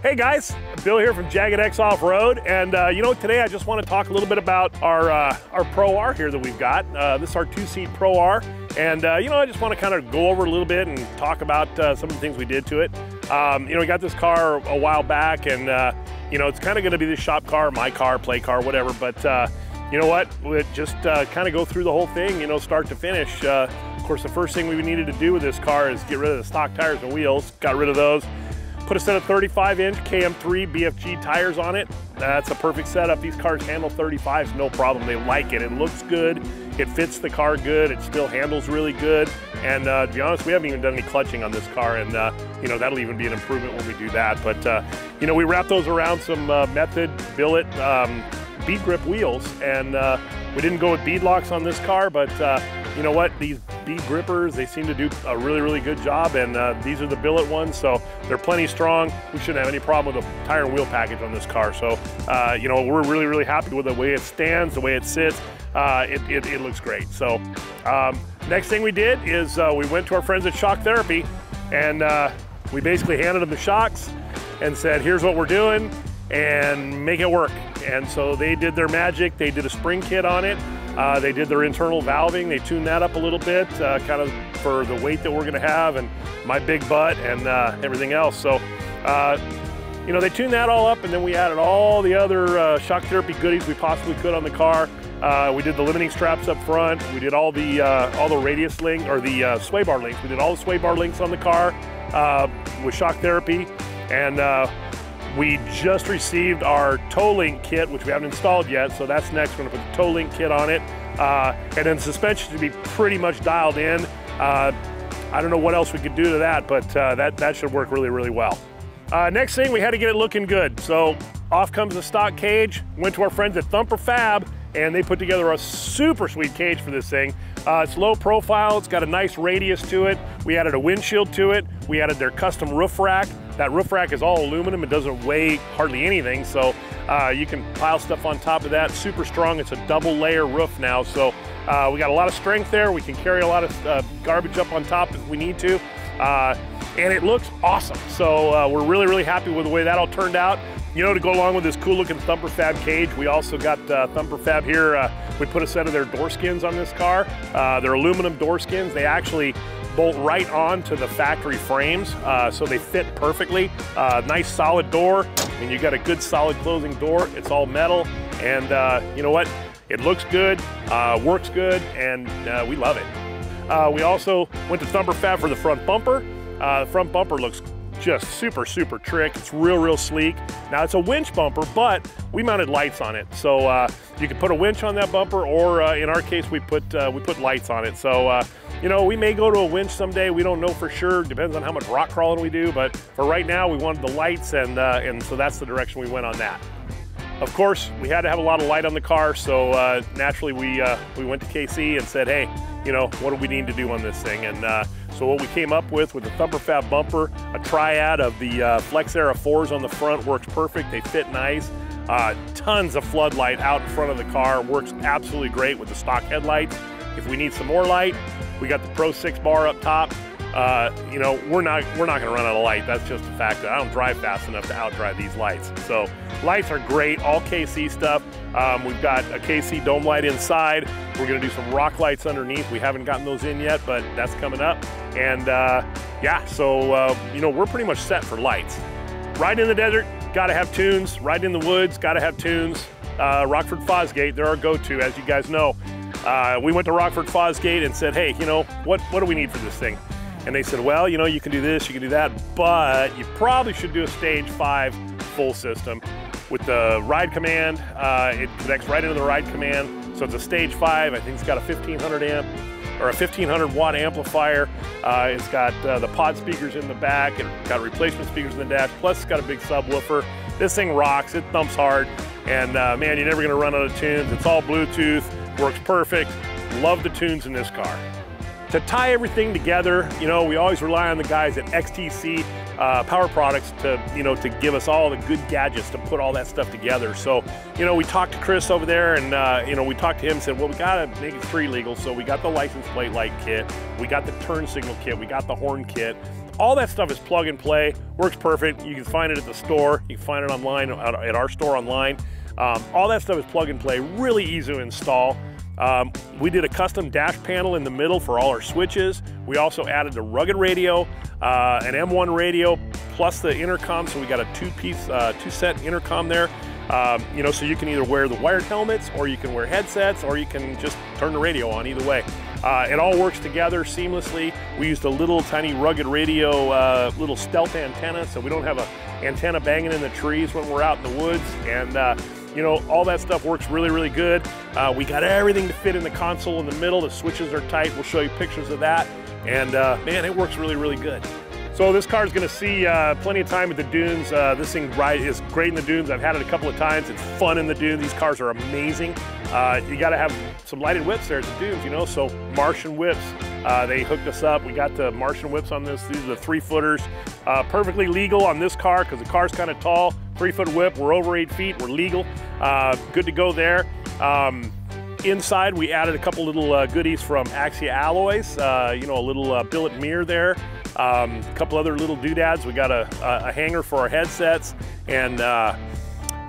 Hey guys, Bill here from Jagged X Off-Road, and today I just want to talk a little bit about our Pro R here that we've got. This is our two-seat Pro R, and I just want to kind of go over a little bit and talk about some of the things we did to it. We got this car a while back, and it's kind of going to be the shop car, my car, play car, whatever. But you know what? We just kind of go through the whole thing, start to finish. Of course, the first thing we needed to do with this car is get rid of the stock tires and wheels. Got rid of those. Put a set of 35-inch KM3 BFG tires on it. That's a perfect setup. These cars handle 35s, no problem. They like it. It looks good. It fits the car good. It still handles really good. And to be honest, we haven't even done any clutching on this car, and that'll even be an improvement when we do that. But we wrap those around some Method billet bead grip wheels, and we didn't go with bead locks on this car, but you know what? These bead grippers, they seem to do a really, really good job, and these are the billet ones, so they're plenty strong. We shouldn't have any problem with the tire and wheel package on this car. So, we're really, really happy with the way it stands, the way it sits. It looks great. So, next thing we did is we went to our friends at Shock Therapy, and we basically handed them the shocks and said, here's what we're doing, and make it work. And so they did their magic. They did a spring kit on it. They did their internal valving. They tuned that up a little bit, kind of for the weight that we're gonna have and my big butt and everything else. So, they tuned that all up, and then we added all the other Shock Therapy goodies we possibly could on the car. We did the limiting straps up front. We did all the radius link, or the sway bar links. We did all the sway bar links on the car with Shock Therapy. And we just received our toe link kit, which we haven't installed yet, so that's next. We're gonna put the toe link kit on it. And then suspension should be pretty much dialed in. I don't know what else we could do to that, but that should work really, really well. Next thing, we had to get it looking good. So off comes the stock cage. Went to our friends at Thumper Fab, and they put together a super sweet cage for this thing. It's low profile, it's got a nice radius to it. We added a windshield to it. We added their custom roof rack. That roof rack is all aluminum. It doesn't weigh hardly anything, so you can pile stuff on top of that. Super strong. It's a double layer roof now, so we got a lot of strength there. We can carry a lot of garbage up on top if we need to, and it looks awesome. So we're really, really happy with the way that all turned out. To go along with this cool looking Thumper Fab cage, we also got Thumper Fab here. We put a set of their door skins on this car. They're aluminum door skins. They actually bolt right on to the factory frames, so they fit perfectly. Nice solid door, and you got a good solid closing door. It's all metal, and you know what? It looks good, works good, and we love it. We also went to Thumper Fab for the front bumper. The front bumper looks just super, super trick. It's real, real sleek. Now it's a winch bumper, but we mounted lights on it. So you can put a winch on that bumper, or in our case, we put lights on it. So we may go to a winch someday. We don't know for sure. Depends on how much rock crawling we do. But for right now, we wanted the lights, and so that's the direction we went on that. Of course, we had to have a lot of light on the car, so naturally we went to KC and said, hey, what do we need to do on this thing? And so what we came up with the Thumper Fab bumper, a triad of the Flex Era 4s on the front, works perfect. They fit nice. Tons of floodlight out in front of the car, works absolutely great with the stock headlights. If we need some more light, we got the Pro 6 bar up top. We're not gonna run out of light. That's just a fact that I don't drive fast enough to outdrive these lights. So lights are great, all KC stuff. We've got a KC dome light inside. We're gonna do some rock lights underneath. We haven't gotten those in yet, but that's coming up. And we're pretty much set for lights. Ride in the desert, gotta have tunes. Ride in the woods, gotta have tunes. Rockford Fosgate, they're our go-to, as you guys know. We went to Rockford Fosgate and said, hey, what do we need for this thing? And they said, well, you can do this, you can do that, but you probably should do a stage 5 full system. With the ride command, it connects right into the ride command. So it's a stage 5, I think it's got a 1500 amp, or a 1500 watt amplifier. It's got the pod speakers in the back, it's got replacement speakers in the dash, plus it's got a big subwoofer. This thing rocks, it thumps hard, and man, you're never gonna run out of tunes. It's all Bluetooth, works perfect. Love the tunes in this car. To tie everything together, we always rely on the guys at XTC Power Products to give us all the good gadgets to put all that stuff together. So, we talked to Chris over there, and we talked to him and said, well, we gotta make it street legal. So we got the license plate light kit, we got the turn signal kit, we got the horn kit. all that stuff is plug and play, works perfect. You can find it at the store, you can find it online at our store online. All that stuff is plug and play, really easy to install. We did a custom dash panel in the middle for all our switches. We also added the rugged radio, an M1 radio, plus the intercom, so we got a two-set intercom there. You know, so you can either wear the wired helmets, or you can wear headsets, or you can just turn the radio on, either way. It all works together seamlessly. We used a little tiny rugged radio, little stealth antenna, so we don't have an antenna banging in the trees when we're out in the woods. And you know, all that stuff works really, really good. We got everything to fit in the console in the middle. The switches are tight. We'll show you pictures of that. And man, it works really, really good. So this car is going to see plenty of time at the dunes. This thing is great in the dunes. I've had it a couple of times. It's fun in the dunes. These cars are amazing. You got to have some lighted whips there at the dunes, you know, so Martian whips. They hooked us up. We got the Martian whips on this. These are the 3-footers. Perfectly legal on this car because the car's kind of tall. 3-foot whip. We're over 8 feet. We're legal. Good to go there. Inside, we added a couple little goodies from Axia Alloys. You know, a little billet mirror there. A couple other little doodads. We got a hanger for our headsets, and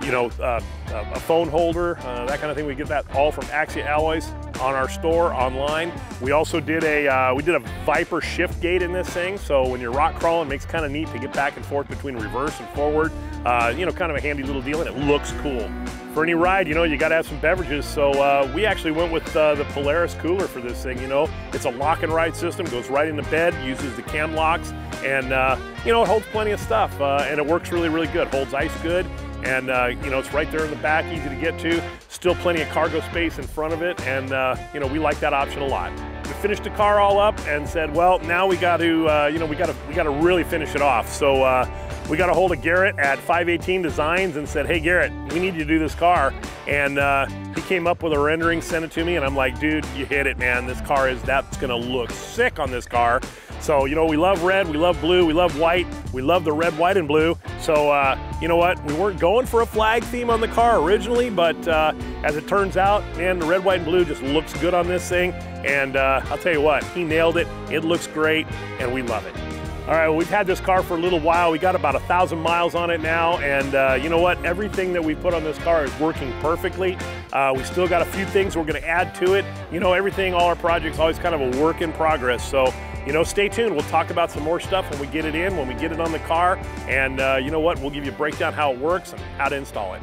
you know, a phone holder, that kind of thing. We get that all from Axia Alloys on our store online. We also did a Viper shift gate in this thing, so when you're rock crawling, it makes it kind of neat to get back and forth between reverse and forward. You know, kind of a handy little deal, and it looks cool. For any ride, you know, you got to have some beverages, so we actually went with the Polaris cooler for this thing. You know, it's a lock and ride system, goes right into bed, uses the cam locks, and you know, it holds plenty of stuff, and it works really, really good. Holds ice good, and you know, it's right there in the back, easy to get to. Still plenty of cargo space in front of it, and you know, we like that option a lot. We finished the car all up and said, well, now we got to, you know, we got to really finish it off. So we got a hold of Garrett at 518 Designs and said, hey Garrett, we need you to do this car. And he came up with a rendering, sent it to me, and I'm like, dude, you hit it, man. This car that's gonna look sick on this car. So, you know, we love red, we love blue, we love white, we love the red, white, and blue. So, you know what? We weren't going for a flag theme on the car originally, but as it turns out, man, the red, white, and blue just looks good on this thing. And I'll tell you what, he nailed it. It looks great, and we love it. All right, well, we've had this car for a little while. We got about 1,000 miles on it now, and you know what? Everything that we put on this car is working perfectly. We still got a few things we're gonna add to it. You know, everything, all our projects, always kind of a work in progress. So, you know, stay tuned. We'll talk about some more stuff when we get it in, when we get it on the car. And you know what? We'll give you a breakdown how it works and how to install it.